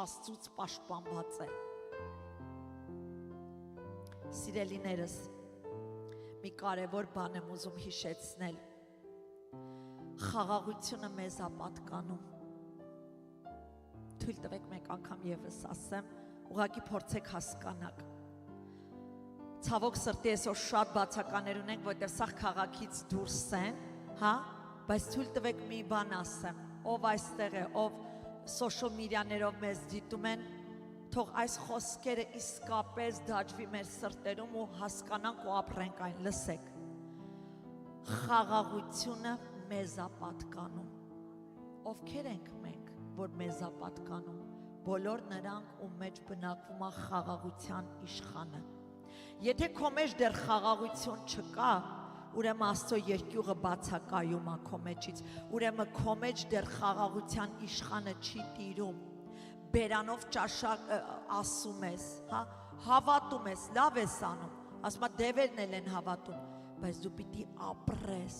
Աստծուց պաշտպանված է։ Սիրելիներս, մի կարևոր բան եմ ուզում հիշեցնել։ Խաղաղությունը մեզ է պատկանում։ Թույլ տվեք մեկ անգամ եւս ասեմ, ուղղակի փորձեք հասկանալ։ Ցավոք սրտի այսօր շատ բացականներ ունենք, որտեղ սա քաղաքից դուրս են, հա, բայց թույլ տվեք մի բան ասեմ, ով այստեղ է, ով social media-ներով մեզ դիտում են, թող այս խոսքերը իսկապես դաջվի մեր սրտերում ու հասկանանք ու ապրենք այն, լսեք։ Խաղաղությունը մեզ է պատկանում։ Ովքեր ենք մենք, որ մեզ է պատկանում։ Բոլոր նրանք, ում մեջ բնակվում է խաղաղության իշխանը։ Եթե քո մեջ դեռ խաղաղություն չկա, ուրեմն Աստծո երկյուղը բացակայում է քո մեջից, ուրեմն քո մեջ դեռ խաղաղության իշխանը չի տիրում։ Բերանով ճաշակ ասում ես, հա, հավատում ես, լավ ես անում, ասում եմ դևերն էլ են հավատում, բայց դու պիտի ապրես,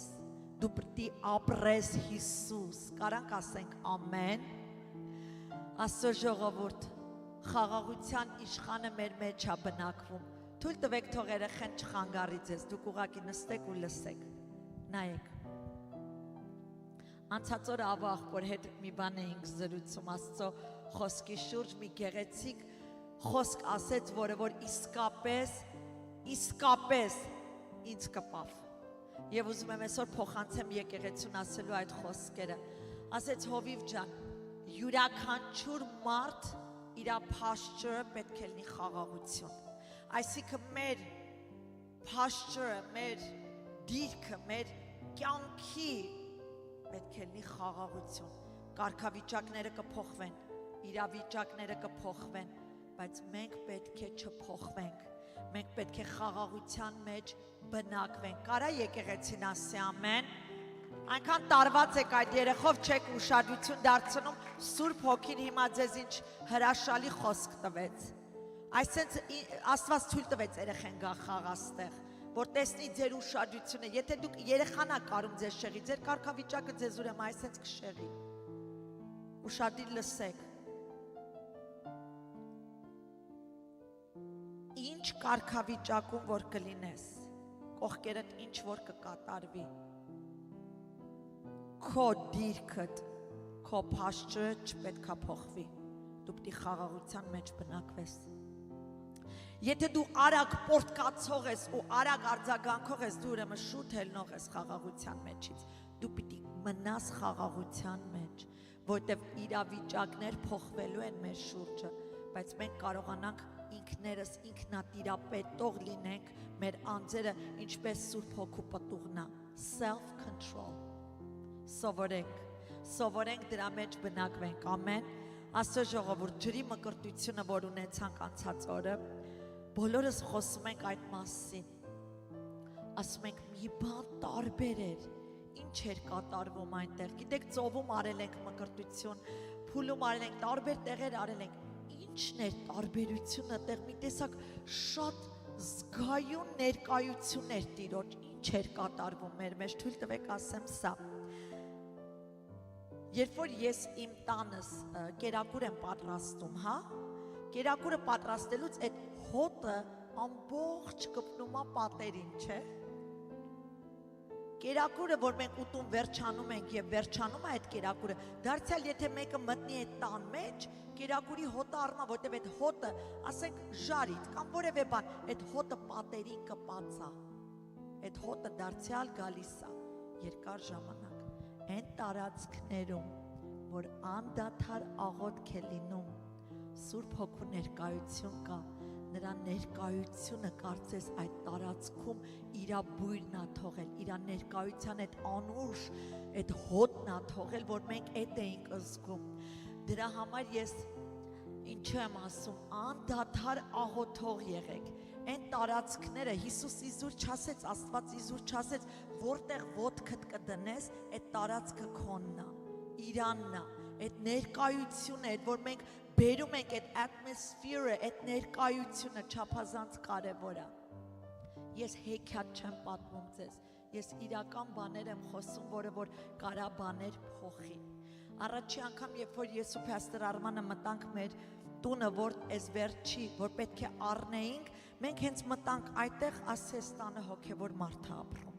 դու պիտի ապրես Հիսուս, կարանք ասենք ամեն, Աստծո ժողովուրդ, խաղաղության իշխանը մեր մեջ է բնակվում, թույլ տվեք թող երեխեն չխանգարի ձեզ, դուք ուղղակի նստեք ու լսեք, նայեք, անցած օրը Ավո աղբոր հետ մի բան էինք զրուցում Աստծո խոսքի շուրջ, մի գեղեցիկ խոսք ասեց, որը որ իսկապես ինձ կպավ։ Եվ ուզում եմ այսօր փոխանցեմ եկեղեցուն ասելու այդ խոսքերը։ Ասեց Հովիվ ջան, յուրաքանչյուր մարդ իր փաշճը պետք է լինի խաղաղություն։ Այսինքն մեր փաշճը, մեր դիրքը, մեր կյանքի պետք է լինի խաղաղություն։ Կարգավիճակները կփոխվեն, իրավիճակները կփոխվեն, բայց մենք պետք է չփոխվենք։ Մենք պետք է խաղաղության մեջ բնակվենք։ Կարա եկեղեցին ասի ամեն։ Այնքան տարված եք այդ երեխով չեք ուշադրություն դարձնում, Սուրբ Հոգին հիմա ձեզ ինչ հրաշալի խոսք տվեց։ Այսինքն Աստված թույլ տվեց երեխեն գա խաղաստեղ, որ տեսնի ձեր ուշադրությունը, եթե դուք երեխան ա կարում ձեզ շեղի, ձեր կարգավիճակը ձեզ ուրեմն այսպես կշեղի։ Ուշադիր լսեք։ Ինչ կարգավիճակում որ կլինես, կողքերդ ինչ որ կկատարվի, քո դիրքդ, քո փաշճը չպետք է փոխվի, դու պիտի խաղաղության մեջ բնակվես։ Եթե դու արագ պորտկացող ես ու արագ արձագանքող ես, դու ուրեմն շուտ հելնող ես խաղաղության մեջից, դու պիտի մնաս խաղաղության մեջ, որտև իրավիճակներ փոխվելու են մեր շուրջը, բայց մենք կարողանանք ինքներս ինքնատիրապետող լինենք, մեր անձերը ինչպես Սուրբ Հոգու պտուղն է, self-control, սովորենք դրա մեջ բնակվենք, ամեն, Աստծո ժողովուրդ, ջրի մկրտությունը, որ ունեցանք անցած օրը, բոլորս խոսում ենք այդ մասին, ասում ենք մի բան տարբեր էր, ինչ էր կատարվում այնտեղ, գիտեք ծովում արել ենք մկրտություն, փուլում արել ենք, տարբեր տեղեր արել ենք, ինչն էր տարբերությունը տեղ մի տեսակ շատ զգայուն ներկայություն էր Տիրոջ, ինչ էր կատարվում մեր մեջ, թույլ տվեք ասեմ սա։ Երբ որ ես իմ տանս կերակուր եմ պատրաստում, հա, կերակուրը պատրաստելուց այդ հոտը ամբողջ կպնում է պատերին, չէ։ Կերակուրը, որ մենք ուտում վերջանում ենք եւ վերջանում է այդ կերակուրը, դարձյալ եթե մեկը մտնի այդ տան մեջ, կերակուրի հոտը առնա, որտեւ այդ հոտը, ասենք ժարիտ կամ որևէ բան, այդ հոտը պատերին կպածա։ Այդ հոտը դարձյալ գալիս է երկար ժամանակ։ Այն տարածքներում, որ անդադար աղոթք է լինում, Սուրբ Հոգու ներկայություն կա, նրա ներկայությունը կարծես այդ տարածքում իրա բույրն ա թողել, իրա ներկայության այդ անուշ, այդ հոտն ա թողել, որ մենք այդ էինք զգում։ Դրա համար ես ինչու եմ ասում, անդադար աղոթող եղեք։ Այն տարածքները Հիսուս իզուր չասեց, Աստված իզուր չասեց, որտեղ ոտքդ կդնես, այդ տարածքը քոնն է, Իրանն է, այդ ներկայությունը, այդ որ մենք բերում ենք այդ atmosphere-ը, այդ ներկայությունը չափազանց կարևոր է։ Ես հեքիաթ չեմ պատմում ձեզ, ես իրական բաներ եմ խոսում, որը որ կարա բաներ փոխի։ Առաջի անգամ, երբ որ ես ու Փաստոր Արմանը մտանք մեր տունը, որ այս վերջի, որ պետք է առնեինք, մենք հենց մտանք այդտեղ, ասես տանը հոգևոր մարդ է ապրում։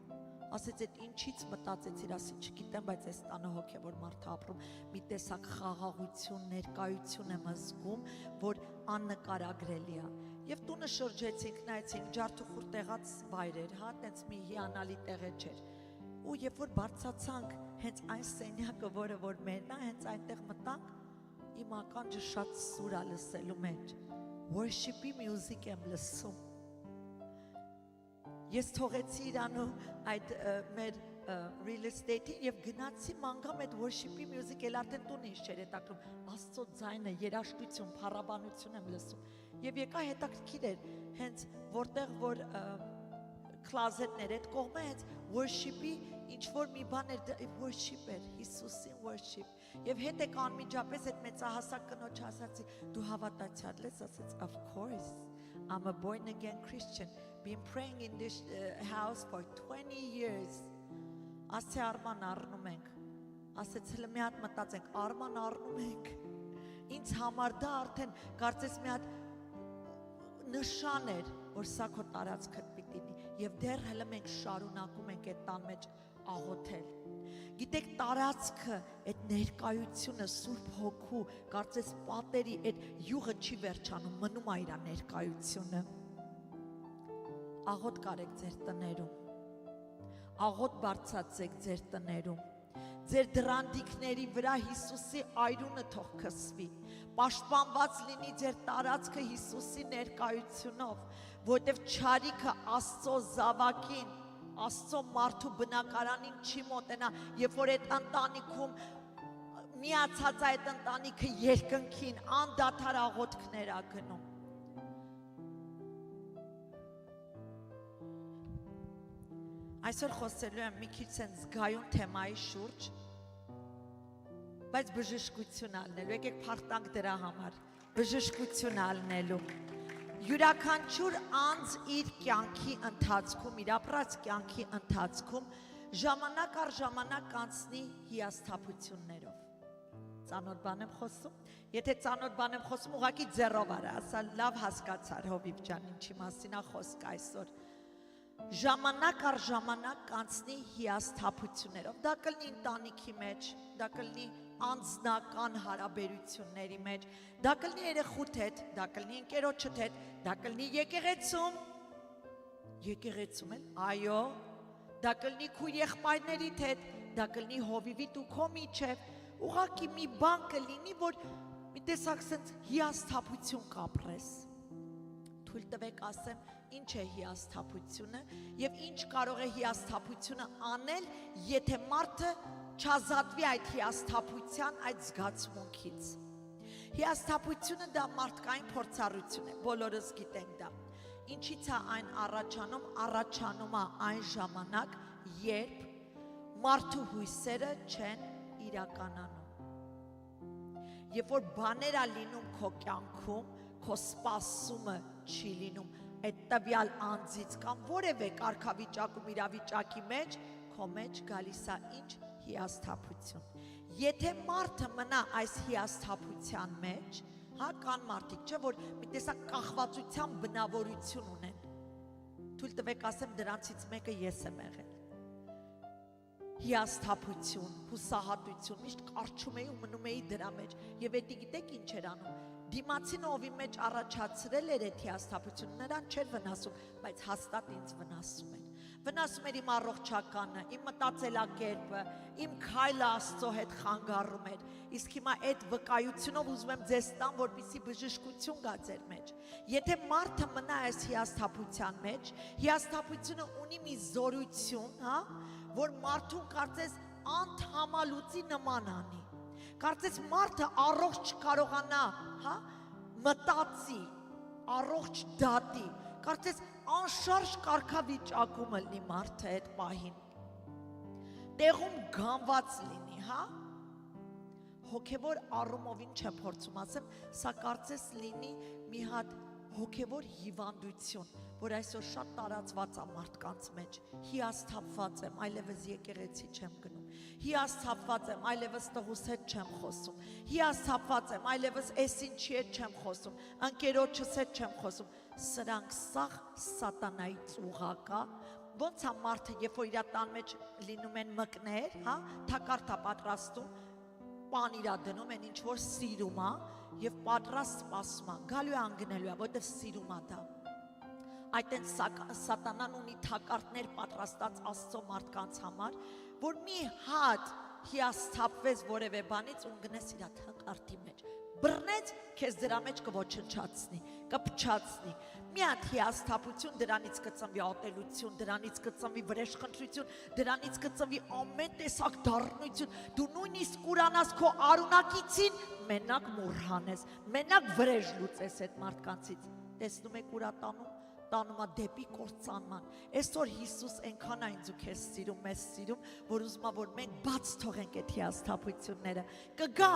Ասեց այդ ինչից մտածեցիր, ասի չգիտեմ, բայց այս տանը հոգևոր մարդ է ապրում, մի տեսակ խաղաղություն, ներկայություն եմ զգում, որ աննկարագրելի է։ Եվ տունը շրջեցինք, նայեցինք, ջարդուխուր տեղած վայր էր, հա, տենց մի հիանալի տեղ չէր։ Ու երբ որ բարձացանք, հենց այն սենյակը, որը որ մերն է, հենց այնտեղ մտանք, իմ ականջը շատ սուր է լսելու մեջ, worship-ի music եմ լսում։ Ես թողեցի իրանու այդ մեր real estate-ին և գնացի մանգամ այդ worship-ի music, էլ արդեն տուն ինչ չէր հետաքրում, Աստծո ձայնը, երաժշտություն, փառաբանություն եմ լսում։ Եվ եկա հետաքրքիր էր, հենց որտեղ որ closet-ներ, այդ կողմը հենց worship-ի ինչ-որ մի բան էր, worship էր, Հիսուսին worship։ Եվ հետ եկա անմիջապես այդ մեծահասակ կնոջ ասացի, դու հավատացյալ ես, ասեց, of course, I'm a born again Christian, been praying in this house for 20 years, ասցի Արման առնում ենք, ասեց հլը մի հատ մտածենք, Արման առնում ենք, ինձ համար դա արդեն կարծես մի հատ նշան էր, որ սա քո տարածքդ պիտի լինի, և դեռ հլը մենք շարունակում ենք այդ տան մեջ աղոթել։ Գիտեք, տարածքը, այդ ներկայությունը, Սուրբ Հոգու, կարծես պատերի, այդ յուղը չի վերջանում, մնում է իր ներկայությունը։ Աղոթ կարեք ձեր տներում, աղոթ բարձրացեք ձեր տներում, ձեր դռանդիկների վրա Հիսուսի այրունը թող քսվի, պաշտպանված լինի ձեր տարածքը Հիսուսի ներկայությունով, որտև չարիքը Աստծո զավակին, Աստծո մարդու բնակարանին չի մոտենա, երբ որ այդ ընտանիքում միացած այդ ընտանիքը երկնքին անդադար աղոթքներ ա գնում։ Այսօր խոսելու եմ մի քիչ sense զգայուն թեմայի շուրջ, բայց բժշկություն ալնելու, եկեք փառտանք դրա համար, բժշկություն ալնելու։ Յուրաքանչյուր անձ իր կյանքի ընթացքում, իր ապրած կյանքի ընթացքում ժամանակ առ ժամանակ կանցնի հիասթափություններով։ Ծանոթ բան եմ խոսում։ Եթե ծանոթ բան եմ խոսում, ուղղակի ձեռով արա, ասա լավ հասկացար Հովիվ ջան, ինչի մասին է խոսքը այսօր։ Ժամանակ առ ժամանակ կանցնի հիասթափություններով, դա կլինի ընտանիքի մեջ, դա կլինի անձնական հարաբերությունների մեջ, դա կլինի երեխուդ հետ, դա կլինի ընկերոջդ հետ, դա կլինի եկեղեցում էլ, այո, դա կլինի քու եղբայրներիդ հետ, դա կլինի Հովիվիդ ու քո միջև, ուղղակի մի բան կլինի, որ մի տեսակ սենց հիասթափություն կապրես։ Թույլ տվեք ասեմ, ինչ է հիասթափությունը և ինչ կարող է հիասթափությունը անել, եթե մարդը չազատվի այդ հիասթափության, այդ զգացմունքից։ Հիասթափությունը դա մարդկային փորձառություն է, բոլորս գիտենք դա։ Ինչից է այն առաջանում է այն ժամանակ, երբ մարդու հույսերը չեն իրականանում։ Երբ որ բաներ է լինում քո կյանքում, քո սպասումը չի լինում այդ տվյալ անձից կամ որևէ կարգավիճակում իրավիճակի մեջ, քո մեջ գալիս է ինչ հիասթափություն։ Եթե մարդը մնա այս հիասթափության մեջ, հա, կան մարդիկ, չէ, որ մի տեսակ կախվածության բնավորություն ունեն։ Թույլ տվեք ասեմ, դրանցից մեկը ես եմ եղել։ Հիասթափություն, հուսահատություն, միշտ կարճում էի ու մնում էի դրա մեջ, և էդի գիտեք ինչ էր անում։ Դիմացին ովի մեջ առաջացրել էր այդ հիասթափությունը, նրան չէր վնասում, բայց հաստատ ինձ վնասում էր։ Վնասում էր իմ առողջականը, իմ մտածելակերպը, իմ քայլը Աստծո հետ խանգարում էր։ Իսկ հիմա այդ վկայությունով ուզում եմ ձեզ տամ, որպեսզի բժշկություն գա ձեր մեջ։ Եթե մարդը մնա այս հիասթափության մեջ, հիասթափությունը ունի մի զորություն, հա, որ մարդուն կարծես անդհամալուծի նման անի։ Կարծես մարդը առողջ չկարողանա, հա, մտածի, առողջ դատի, կարծես անշարժ կարգավիճակում լինի մարդը այդ պահին, տեղում գանված լինի, հա, հոգևոր առումով ինչ եմ փորձում ասեմ, սա կարծես լինի մի հատ հոգևոր հիվանդություն, որ այսօր շատ տարածված է մարդկանց մեջ, հիասթափված եմ, այլևս եկեղեցի չեմ գնում։ Հիասթափված եմ, այլևս տղուս հետ չեմ խոսում։ Հիասթափված եմ, այլևս էս ինչի հետ չեմ խոսում, ընկերոջս հետ չեմ խոսում։ Սրանք սաղ սատանայի ծուղակա, ոնց է մարդը, երբ որ իր տան մեջ լինում են մկներ, հա, թակարդ է պատրաստում, պան իրա դնում են ինչ որ սիրում է եւ պատրաստ սպասում է, գալու է անգնելու է, որտեղ սիրում է դա։ Այդտեն սատանան ունի թակարդներ պատրաստած Աստծո մարդկանց համար, որ մի հատ հիասթափվես որևէ բանից ու գնես իր թակարդի մեջ, բռնեց, քեզ դրա մեջ կոչնչացնի, կփչացնի։ Մի հատ հիասթափություն դրանից կծնվի ատելություն, դրանից կծնվի վրեժխնդրություն, դրանից կծնվի ամեն տեսակ դառնություն, դու նույնիսկ կուրանաս քո արունակիցին, մենակ մուրհանես, մենակ վրեժ լուծես այդ մարդկանցից։ Տեսնում եք ուրա տանում է դեպի կործանման։ Այսօր Հիսուս այնքան է ինձ ու քեզ սիրում, մեզ սիրում, որ ուզում է, որ մենք բաց թողենք այդ հիասթափությունները։ Կգա,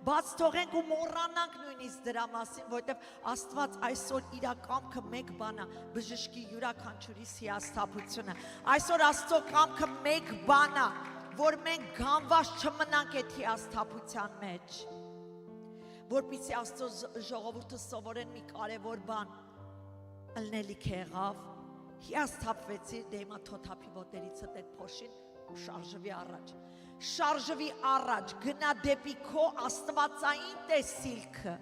բաց թողենք ու մոռանանք նույնիսկ դրա մասին, որովհետև Աստված այսօր իր կամքը մեկ բան է, բժշկի յուրաքանչյուրիս հիասթափությունը։ Այսօր Աստծո կամքը մեկ բան է, որ մենք գանված չմնանք այդ հիասթափության մեջ։ Որպեսզի Աստծո ժողովուրդը սովորեն մի կարևոր բան, ըլնելիք եղավ, հիասթափվեցի, դե հիմա թոթափի ոտերից հետ փոշին ու շարժվի առաջ, գնա դեպի քո աստվածային տեսիլքը,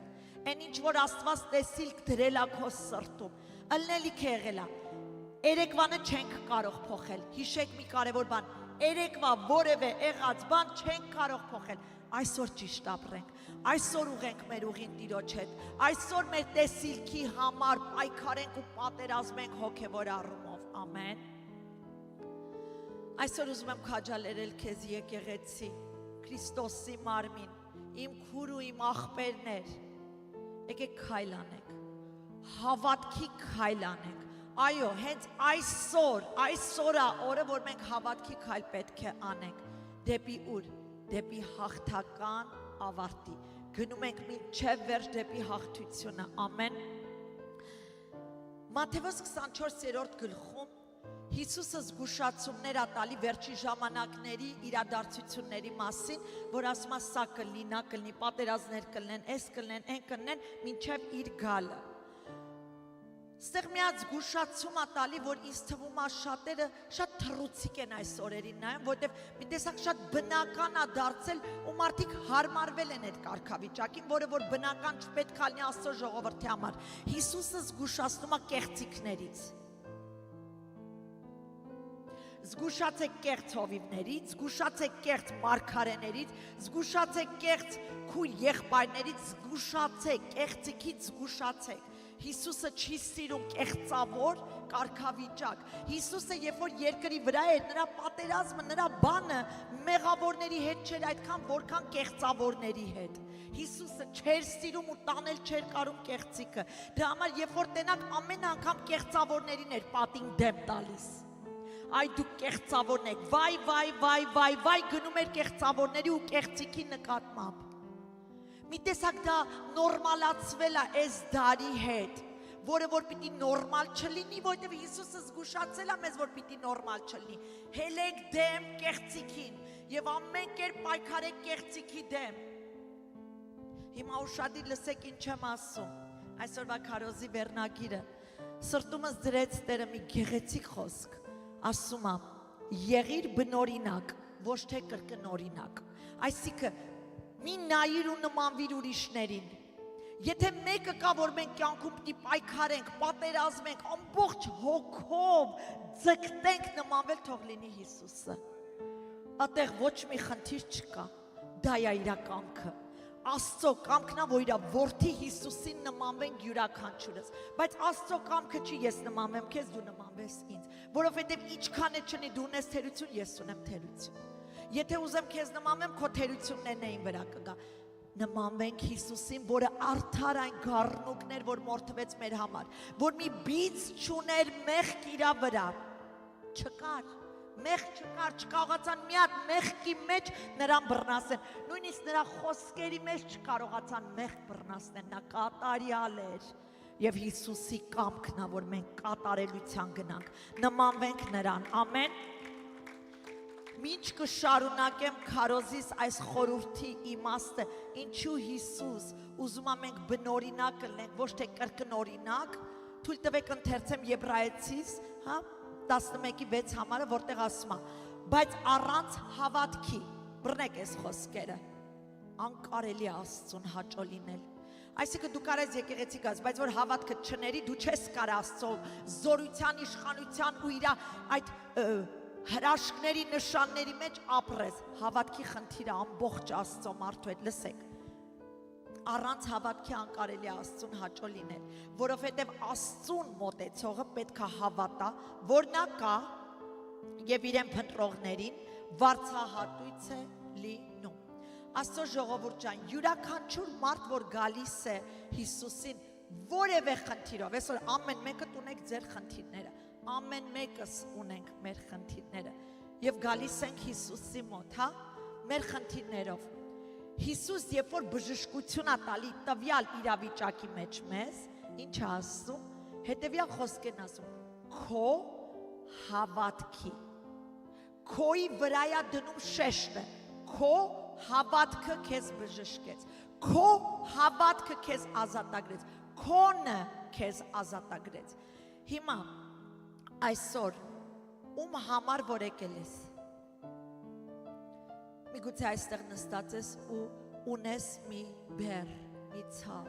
այն ինչ որ Աստված տեսիլք դրել է քո սրտում, ըլնելիք եղել է, երեկվանը չենք կարող փոխել, հիշեք մի կարևոր բան, երեկվա որևէ եղած բան չենք կարող փոխել, այսօր ճիշտ ապրենք, այսօր ուղենք մեր ուղին Տիրոջ հետ, այսօր մեր տեսիլքի համար պայքարենք ու պատերազմենք հոգևոր առումով, ամեն։ Այսօր ուզում եմ քաջալերել քեզ եկեղեցի, Քրիստոսի մարմին, իմ քուր ու իմ աղբերներ, եկեք քայլ անենք, հավատքի քայլ անենք, այո, հենց այսօր է օրը, որ մենք հավատքի քայլ պետք է անենք, դեպի ուր, դեպի հաղթական ավարտի, գնում ենք մինչև վերջ դեպի հաղթությունը, ամեն։ Մատթեոս 24-րդ գլխում Հիսուսը զգուշացումներ է տալի վերջի ժամանակների իրադարձությունների մասին, որ ասում է սա կլինի, պատերազմներ կլինեն, այս կլինեն, այն կլինեն, մինչև իր գալը։ Ստեղ մի հատ զգուշացում է տալի, որ ինձ թվում է շատերը շատ թռուցիկ են այս օրերին նայում, որտեղ մի տեսակ շատ բնական է դարձել ու մարդիկ հարմարվել են այդ կարգավիճակին, որը որ բնական չպետք է լինի Աստծո ժողովրդի համար։ Հիսուսը զգուշացնում է կեղծիքներից։ Զգուշացեք կեղծ հովիվներից, զգուշացեք կեղծ մարգարեներից, զգուշացեք կեղծ քույր եղբայրներից, զգուշացեք կեղծիքից, զգուշացեք։ Հիսուսը չի սիրում կեղծավոր կարգավիճակ։ Հիսուսը երբ որ երկրի վրա էր, նրա պատերազմը, նրա բանը մեղավորների հետ չէր այդքան, որքան կեղծավորների հետ։ Հիսուսը չէր սիրում ու տանել չէր կարում կեղծիկը։ Դրա համար երբ որ տենակ ամեն անգամ կեղծավորներին էր պատին դեմ տալիս։ Այ դուք կեղծավորն եք, վայ, գնում էր կեղծավորների ու կեղծիքի նկատմամբ։ Մի տեսակ դա նորմալացվել է այս դարի հետ, որը որ պիտի նորմալ չլինի, որտեղ Հիսուսը զգուշացել է մեզ, որ պիտի նորմալ չլինի։ Հելեք դեմ կեղծիքին եւ ամեն կերպ պայքարեք կեղծիքի դեմ։ Հիմա ուշադիր լսեք ինչ եմ ասում։ Այսօրվա քարոզի վերնագիրը սրտումս դրեց Տերը մի գեղեցիկ խոսք։ Ասում է, եղիր բնօրինակ, ոչ թե կրկնօրինակ։ Այսինքն մի նայիր ու նմանվիր ուրիշներին։ Եթե մեկը կա, որ մենք կյանքում պիտի պայքարենք, պատերազմենք, ամբողջ հոգով ձգտենք նմանվել, թող լինի Հիսուսը։ Այդտեղ ոչ մի խնդիր չկա, դա է իր կամքը։ Աստծո կամքն է, որ իր որդի Հիսուսին նմանվենք յուրաքանչյուրս, բայց Աստծո կամքը չի ես նմանվեմ քեզ, դու նմանվես ինձ, որովհետև ինչքան է չնի դու ունես թերություն, ես ունեմ թերություն։ Եթե ուզեմ քեզ նմանվեմ, քո թերություններն էին վրա կգա։ Նմանվենք Հիսուսին, որը արդար այն գառնուկներ, որ մորթվեց մեր համար, որ մի բիծ չուներ մեղք իր վրա, չկար, մեղք չկար, չկարողացան մի հատ մեղքի մեջ նրան բռնասեն, նույնիսկ նրա խոսքերի մեջ չկարողացան մեղք բռնասեն, նա կատարյալ էր եւ Հիսուսի կամքն է, որ մենք կատարելության գնանք, նմանվենք նրան, ամեն։ Մինչ կշարունակեմ քարոզիս այս խորհրդի իմաստը, ինչու Հիսուս ուզում է մենք բնօրինակ լինենք, ոչ թե կրկնօրինակ, թույլ տվեք ընթերցեմ Եբրայեցիս, 11:6 համարը, որտեղ ասում է, բայց առանց հավատքի, բռնեք այս խոսքերը, անկարելի է Աստծուն հաճո լինել։ Այսինքն դու կարես եկեղեցի գաս, բայց որ հավատքը չների, դու չես կարող Աստծո զորության, իշխանության ու իր այդ հրաշքների նշանների մեջ ապրես։ Հավատքի խնդիրը ամբողջ Աստծո մարդու հետ, լսեք։ Առանց հավատքի անկարելի է Աստծուն հաճո լինել, որովհետև Աստծուն մոտեցողը պետք է հավատա, որ նա կա եւ իրեն փնտրողներին վարձահատույց է լինում։ Աստծո ժողովուրդ ջան, յուրաքանչյուր մարդ, որ գալիս է Հիսուսին որևէ խնդիրով, այսօր ամեն մեկը ունեք ձեր խնդիրները, ամեն մեկս ունենք մեր խնդիրները եւ գալիս ենք Հիսուսի մոտ, հա, մեր խնդիրներով։ Հիսուս երբ որ բժշկություն է տալի տվյալ իրավիճակի մեջ մեզ, ինչ է ասում, հետեւյալ խոսք են ասում, քո հավատքի, քոյի վրա է դնում շեշտը, քո հավատքը քեզ բժշկեց, քո հավատքը քեզ ազատագրեց, քոնը քեզ ազատագրեց։ Հիմա այսօր ում համար որ եկել ես, միգուցե այստեղ նստած ես ու ունես մի բեռ, մի ցավ,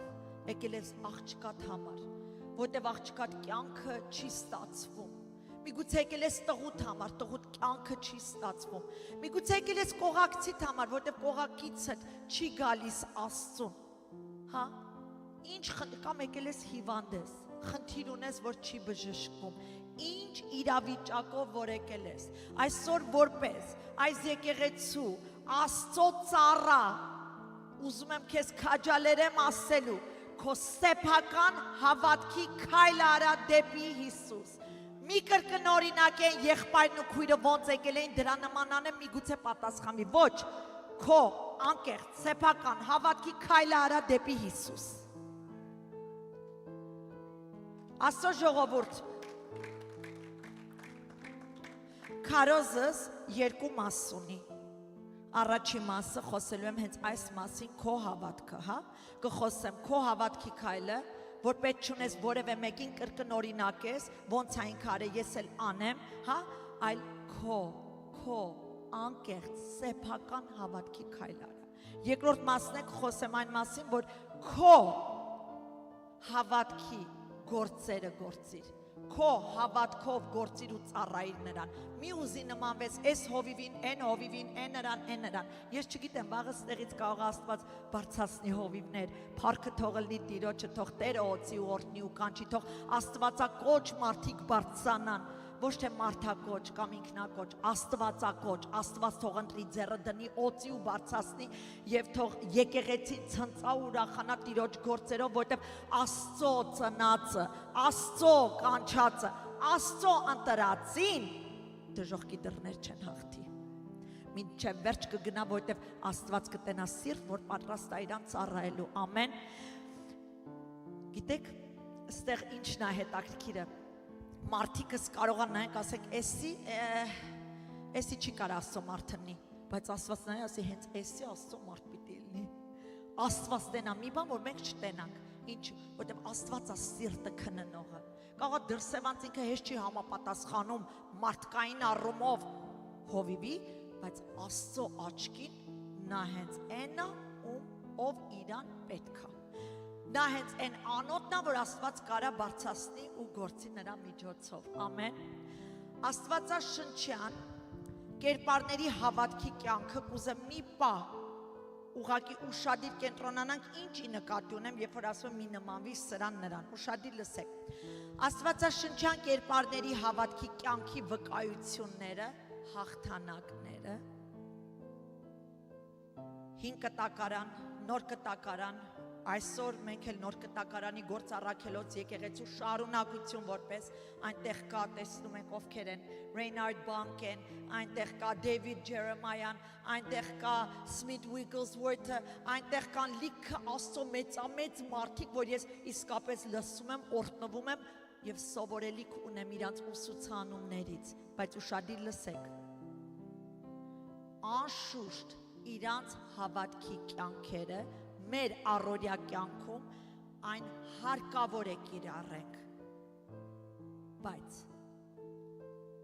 եկել ես աղջկատ համար, որտեղ աղջկատ կյանքը չի ստացվում։ Միգուցե եկել ես տղուտ համար, տղուտ կյանքը չի ստացվում։ Միգուցե եկել ես կողակցիդ համար, որտեղ կողակիցդ չի գալիս Աստծուն։ Հա? Ինչ կամ եկել ես հիվանդ ես, խնդիր ունես, որ չի բժշկվում։ Ինչ իրավիճակով որ եկել ես։ Այսօր որպես այս եկեղեցու Աստծո ծառա, ուզում եմ քեզ քաջալերեմ ասելու, քո սեփական հավատքի քայլը արա դեպի Հիսուս։ Մի կրկնօրինակ են եղբայրն ու քույրը ոնց եկել էին դրա նման անեմ միգուցե պատասխանի, ոչ, քո անկեղծ սեփական հավատքի քայլը արա դեպի Հիսուս։ Աստծո ժողովուրդ, քարոզս երկու մաս ունի։ Առաջին մասը խոսելու եմ հենց այս մասին քո հավատքը, հա, կխոսեմ քո հավատքի քայլը, որ պետք չունես որևէ մեկին կրկնօրինակես, ոնց այն քարը ես էլ անեմ, հա, այլ քո անկեղծ սեփական հավատքի քայլը։ Երկրորդ մասն է խոսեմ այն մասին, որ քո հավատքի գործերը գործիր, քո հավատքով գործիր ու ծառայիր նրան։ Մի ուզի նմանվես այս հովիվին, այն հովիվին, այն նրան։ Ես չգիտեմ, վաղը ստեղից կարող Աստված բարձրացնի հովիվներ, փառքը թող լինի Տիրոջը, թող Տերը օծի ու օրհնի ու կանչի, թող Աստվածակոչ մարդիկ բարձրանան, ոչ թե մարդակոչ կամ ինքնակոչ, Աստվածակոչ, Աստված թող ընտրի ձեռը դնի, օծի ու բարձրացնի եւ թող եկեղեցին ցնծա ու ուրախանա Տիրոջ գործերով, որտեղ Աստծո ծնածը, Աստծո կանչածը, Աստծո ընտրածին դժոխքի դռներ չեն հաղթի։ Մինչև վերջ կգնա, որտեղ Աստված կտենա սիրտ, որ պատրաստ է իրան ծառայելու։ Ամեն։ Գիտեք, այստեղ ինչն է հետաքրքիրը։ Մարդիկս կարող են նայենք, ասեք, էսի չի կարող Աստծո մարդ լինի, բայց Աստված նայ ասի, հենց էսի Աստծո մարդ պիտի լինի։ Աստված տենա մի բան, որ մենք չտենանք։ Ինչ, որտեղ Աստված է սիրտը քննողը։ Կարող է դրսևանց ինքը հեշտ չի համապատասխանում մարդկային առումով հովիվի, բայց Աստծո աչքին նա հենց այնա, ով իրան պետք է։ Նա հենց այն անոթն է, որ Աստված կարա բարձրացնի ու գործի նրա միջոցով։ Ամեն։ Աստվածաշնչյան կերպարների հավատքի կյանքը կուզեմ մի պահ ուղղակի ուշադիր կենտրոնանանք, ինչի նկատի ունեմ, երբ որ ասում եմ մի նմանվի սրան նրան, ուշադիր լսեք։ Աստվածաշնչյան կերպարների հավատքի կյանքի վկայությունները, հաղթանակները, հին կտակարան, նոր կտակարան, այսօր մենք էլ նոր կտակարանի գործառաքելոց եկեղեցու շարունակություն որպես այնտեղ կա, տեսնում ենք ովքեր են, Ռեյնարդ Բանկեն, այնտեղ կա Դեյվիդ Ջերեմայան, այնտեղ կա Սմիթ Վիգլսվորթը, այնտեղ կան լիքը Աստծո մեծամեծ մարդիկ, որ ես իսկապես լսում եմ, օրհնվում եմ եւ սովորելիք ունեմ իրանց ուսուցանումներից, բայց ուշադիր լսեք։ անշուշտ իրանց հավատքի կյանքերը մեր առօրյա կյանքում այն հարկավոր է կիրառենք,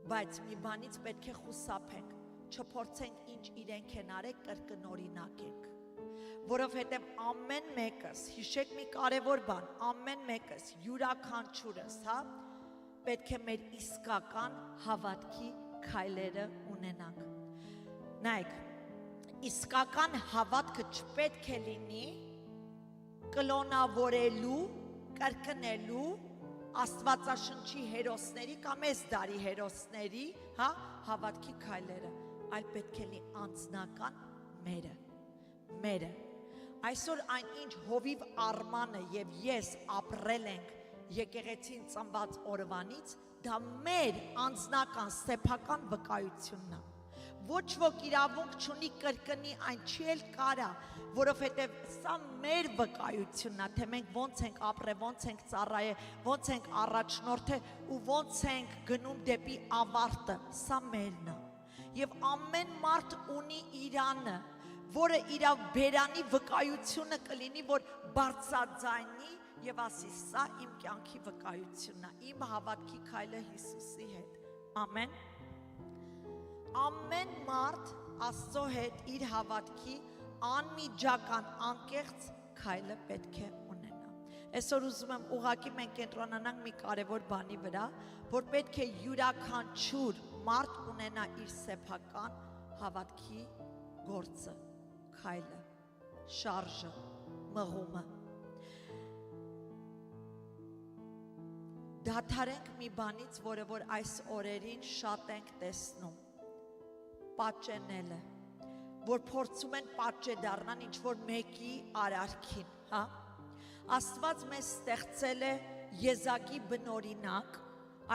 բայց մի բանից պետք է խուսափենք, չփորձենք ինչ իրենք են արել կրկնօրինակենք, որովհետև ամեն մեկս, հիշեք մի կարևոր բան, ամեն մեկս յուրաքանչյուրս, պետք է մեր իսկական հավատքի քայլերը ունենանք։ Նայեք, իսկական հավատքը չպետք է լինի կլոնավորելու, կրկնելու Աստվածաշնչի հերոսների կամ այս դարի հերոսների հավատքի քայլերը, այլ պետք է լինի անձնական մերը։ Այսօր այնինչ Հովիվ Արմանը եւ ես ապրել ենք եկեղեցին ծնված օրվանից, դա մեր անձնական սեփական վկայությունն է։ Ոչ ոք իրավունք չունի կրկնի, այն չի էլ կարա, որովհետև սա մեր վկայությունն է, թե մենք ոնց ենք ապրել, ոնց ենք ծառայել, ոնց ենք առաջնորդել ու ոնց ենք գնում դեպի ավարտը, սա մերն է։ Եվ ամեն մարդ ունի իրանը, որը իր բերանի վկայությունը կլինի, որ բարձրաձայնի եւ ասի, սա իմ կյանքի վկայությունն է, իմ հավատքի քայլը Հիսուսի հետ։ Ամեն։ Ամեն մարդ Աստծո հետ իր հավատքի անմիջական անկեղծ քայլը պետք է ունենա։ Այսօր ուզում եմ ուղղակի մենք կենտրոնանանք մի կարևոր բանի վրա, որ պետք է յուրաքանչյուր մարդ ունենա իր սեփական հավատքի գործը, քայլը, շարժը, մղումը։ Դադարենք մի բանից, որը որ այս օրերին շատ ենք տեսնում, պատճենելը, որ փորձում են պատճե դառնան ինչ-որ մեկի արարքին, Աստված մեզ ստեղծել է եզակի բնօրինակ,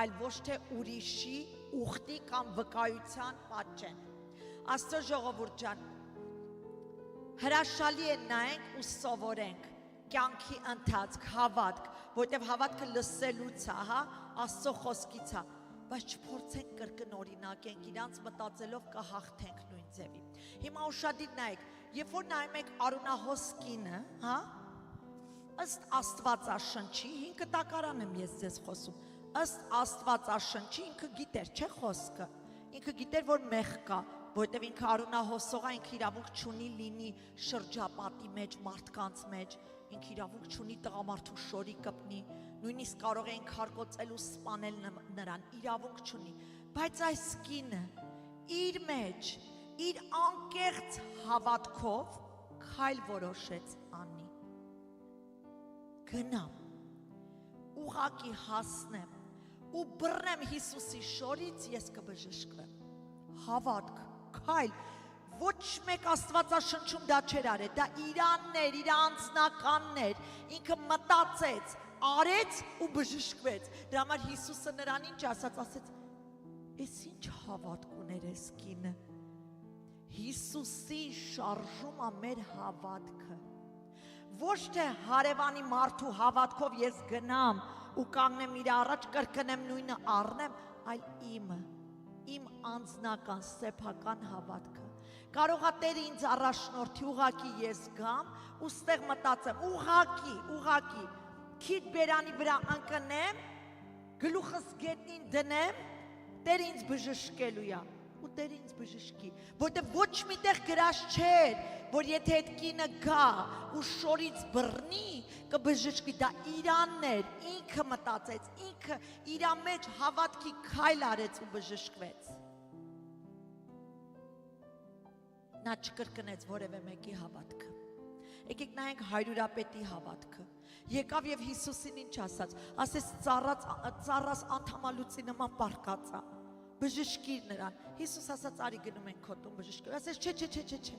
այլ ոչ թե ուրիշի ուխտի կամ վկայության պատճեն։ Աստծո ժողովուրդ ջան, հրաշալի է նայենք ու սովորենք կյանքի ընթացք, հավատք, որտև հավատքը լսելուց է, Աստծո խոսքից է, բայց չփորձենք կրկնօրինակենք, իրանց մտածելով կհաղթենք նույն ձևի։ Հիմա ուշադիր նայեք, երբ որ նայում եք արունահոս կինը, ըստ Աստվածաշնչի, 5 տակարան եմ ես ձեզ խոսում, ըստ Աստվածաշնչի ինքը գիտեր, չէ խոսքը, ինքը գիտեր, որ մեղ կա, որտև ինքը արունահոսող է, ինքը իրավունք չունի լինի շրջապատի մեջ, մարդկանց մեջ, ինքը իրավունք չունի տղամարդու շորի կպնի, նույնիսկ կարող է ինքարկոծել ու սպանել նրան, իրավունք չունի, բայց այս կինը իր մեջ, իր անկեղծ հավատքով քայլ որոշեց անի, գնամ, ուղղակի հասնեմ ու բռնեմ Հիսուսի շորից, ես կբժշկվեմ, հավատք, քայլ, ոչ մեկ Աստվածաշնչում դա չէր արել, դա իրաններ, իր անձնականներ, ինքը մտածեց, արեց ու բժշկվեց, դրա համար Հիսուսը նրան ինչ ասաց, «Էս ինչ հավատք ուներ էս կինը», Հիսուսի շարժում է մեր հավատքը, ոչ թե հարևանի մարդու հավատքով ես գնամ ու կանգնեմ իր առաջ, կրկնեմ նույնը առնեմ, այլ իմ անձնական սեփական հավատքը։ Կարող է Տերը ինձ առաջնորդի, ուղղակի ես գամ ու ստեղ մտածեմ, ուղղակի, քիթ բերանի վրա ընկնեմ, գլուխս գետնին դնեմ, Տերը ինձ բժշկելու է, ու Տերը ինձ բժշկի, որտեղ ոչ միտեղ գրած չէր, որ եթե այդ կինը գա ու շորից բռնի, կբժշկվի, դա իրանն էր, ինքը մտածեց, ինքը իր մեջ հավատքի քայլ արեց ու բժշկվեց։ Նա չկրկնեց որևէ մեկի հավատքը։ Եկեք նայենք հայրուրապետի հավատքը։ Եկավ եւ Հիսուսին ինչ ասաց, ասեց ծառաս անդամալուծի նման պարկածա, բժշկիր նրան։ Հիսուս ասաց, արի գնում ենք քո տուն բժշկել։ Ասեց, չէ,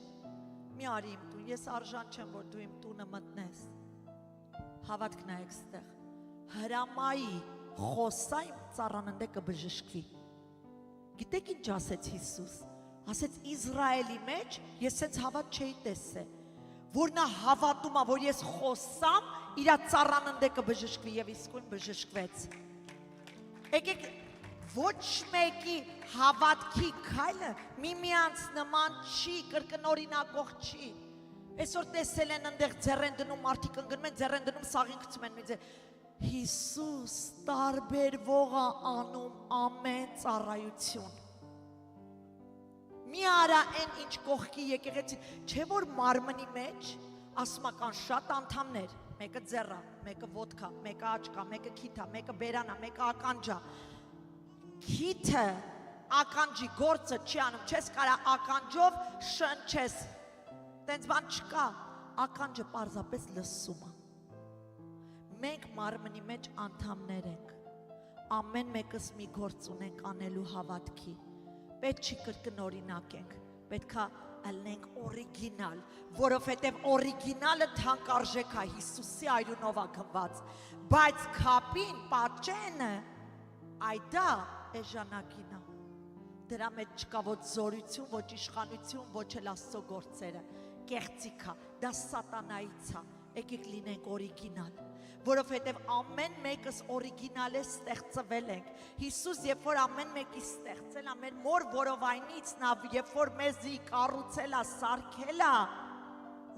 մի արի իմ տուն, ես արժան չեմ, որ դու իմ տունը մտնես։ Հավատք նայեք ստեղ, հրամայի խոսա իմ ծառան ընդ կբժշկվի։ Գիտեք ինչ ասեց Հիսուս, ասեց Իսրայելի մեջ ես սենց հավատ չէի տեսել, որ նա հավատում է, որ ես խոսամ, իր ծառան ընդ կբժշկվի, եւ իսկույն բժշկվեց։ Եկեք ոչ մեկի հավատքի քայլը միմյանց նման չի, կրկնօրինակող չի։ Այսօր տեսել են այնտեղ ձեռեն դնում, մարդիկ ընկնում են, ձեռեն դնում, սաղին գցում են մեծ։ Հիսուս տարբերվող է անում ամեն ծառայություն։ Մի արա այն ինչ կողքի եկեղեցին, չէ որ մարմնի մեջ ասում կան շատ անդամներ, մեկը ձեռա, մեկը ոտքա, մեկը աչքա, մեկը քիթա, մեկը բերանա, մեկը ականջա։ Քիթը ականջի գործը չի անում, չես կարա ականջով շնչես, տենց բան չկա, ականջը պարզապես լսում է։ Մենք մարմնի մեջ անդամներ ենք, ամեն մեկս մի գործ ունենք անելու հավատքի, պետք չի կրկնօրինակ ենք, պետք է ելնենք օրիգինալ, որովհետև օրիգինալը թանկարժեք է, Հիսուսի այրունով է գնված, բայց քապին, պատճենը, այդա էժանակին է, դրա մեջ չկա ոչ զորություն, ոչ իշխանություն, ոչ էլ Աստծո գործերը, կեղծիք է, դա սատանայից է, եկեք լինենք օրիգինալ, որովհետև ամեն մեկս օրիգինալ է ստեղծվել ենք, Հիսուս երբ որ ամեն մեկի ստեղծել է, մեր մոր որովայնից նա երբ որ մեզի կառուցել է, սարքել է,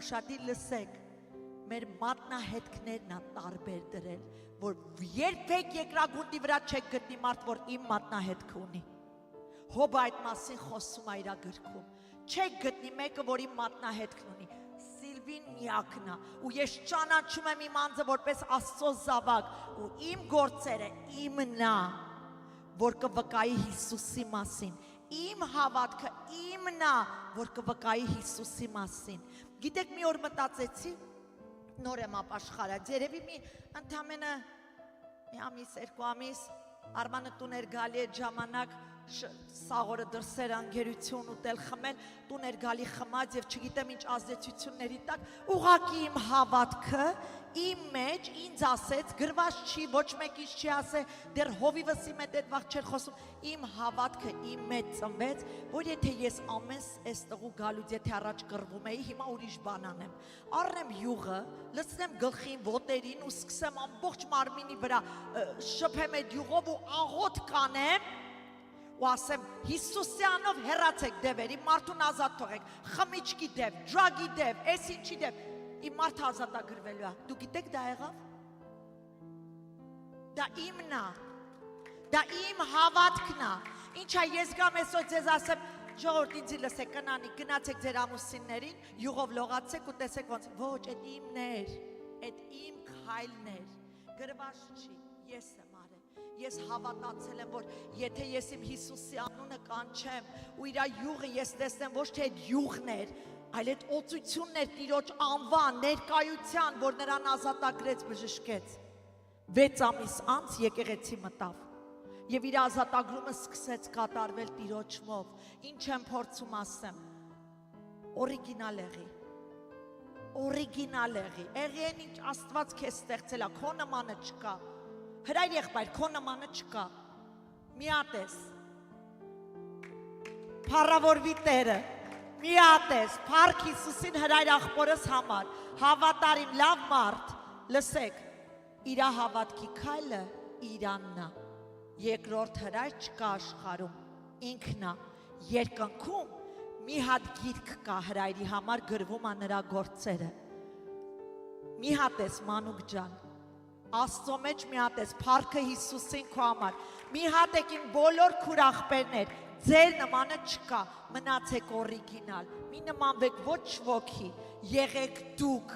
ուշադիր լսեք, մեր մատնահետքներն է տարբեր դրել, որ երբեք երկրագունդի վրա չեք գտնի մարդ, որ իմ մատնահետք ունի, Հոբը այդ մասին խոսում է իր գրքում, չեք գտնի մեկը, որ իմ մատնահետքն ունի, Սիլվին միակն է, ու ես ճանաչում եմ իմ անձը որպես Աստծո զավակ, ու իմ գործերը իմն է, որ կվկայի Հիսուսի մասին, իմ հավատքը իմն է, որ կվկայի Հիսուսի մասին։ Գիտեք, մի օր մտածեցի, նոր եմ ապաշխարած, երևի մի ընդամենը մի ամիս, երկու ամիս, Արմանը տուն էր գալի այդ ժամանակ, սաղորը դրսեր անգերություն ուտել խմել, տուն էր գալի խմած և չգիտեմ ինչ ազդեցությունների տակ, ուղղակի իմ հավատքը իմ մեջ ինձ ասեց, գրված չի, ոչ մեկից չի ասե, դեռ հովիվս իմ հետ այդ վաղ չէր խոսում, իմ հավատքը իմ մեջ ծնվեց, որ եթե ես ամեն այս տղու գալուց, եթե առաջ կռվում էի, հիմա ուրիշ բան անեմ, առնեմ յուղը, լցնեմ գլխին, ոտերին ու սկսեմ ամբողջ մարմինի վրա շփեմ այդ յուղով ու աղոտ կանեմ, ու ասեմ, Հիսուսի անով հեռացեք դևեր, իմ մարդուն ազատ թողեք, խմիչքի դև, դրագի դև, այս ինչի դև, իմ մարդը ազատագրվելու է, դու գիտեք դա եղավ, դա իմն է, դա իմ հավատքն է, ինչա ես գամ այսօր ձեզ ասեմ, ժողովուրդ ինձի լսեք, կնանի, գնացեք ձեր ամուսիններին, յուղով լողացեք ու տեսեք ոնց, ոչ, այդ իմն էր, այդ իմ քայլն էր, գրված չի, ես եմ արել, ես հավատացել եմ, որ եթե ես իմ Հիսուսի անունը կանչեմ ու իր յուղը ես տեսնեմ, ոչ թե այդ յուղն էր, այլ այդ օծությունն էր Տիրոջ անվան, ներկայության, որ նրան ազատագրեց, բժշկեց, 6 ամիս անց եկեղեցի մտավ և իր ազատագրումը սկսեց կատարվել Տիրոջմով, ինչ եմ փորձում ասեմ, օրիգինալ եղի, օրիգինալ եղի, եղի են ինչ Աստված քեզ ստեղծել է, քո նմանը չկա, հրայր եղբայր, քո նմանը չկա, միատես, փառավորվի Տերը, միատես, փառք Հիսուսին հրայր աղբորս համար, հավատարիմ լավ մարդ, լսեք, իր հավատքի քայլը իրանն է, երկրորդ հրայր չկա աշխարհում, ինքն է, երկնքում մի հատ գիրք կա հրայրի համար գրվում է նրա գործերը, մի հատ ես մանուկ ջան, Աստծո մեջ մի հատ ես, փառքը Հիսուսին քո համար, մի հատ եք իմ բոլոր քուր աղբերներ, ձեր նմանը չկա, մնացեք օրիգինալ, մի նմանվեք ոչ ոքի, եղեք դուք,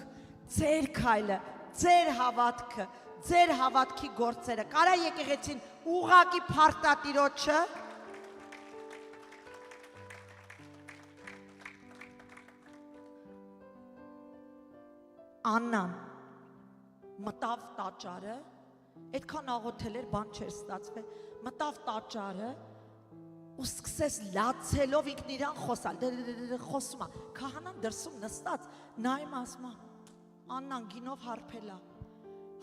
ձեր քայլը, ձեր հավատքը, ձեր հավատքի գործերը, կարա եկեղեցին ուղղակի փառտա Տիրոջը, Աննան մտավ տաճարը, այդքան աղոթել էր, բան չէր ստացվել, մտավ տաճարը ու սկսեց լացելով ինքն իրան խոսալ, խոսում է, քահանան դրսում նստած, նայում ասում է, Աննան գինով հարբելա,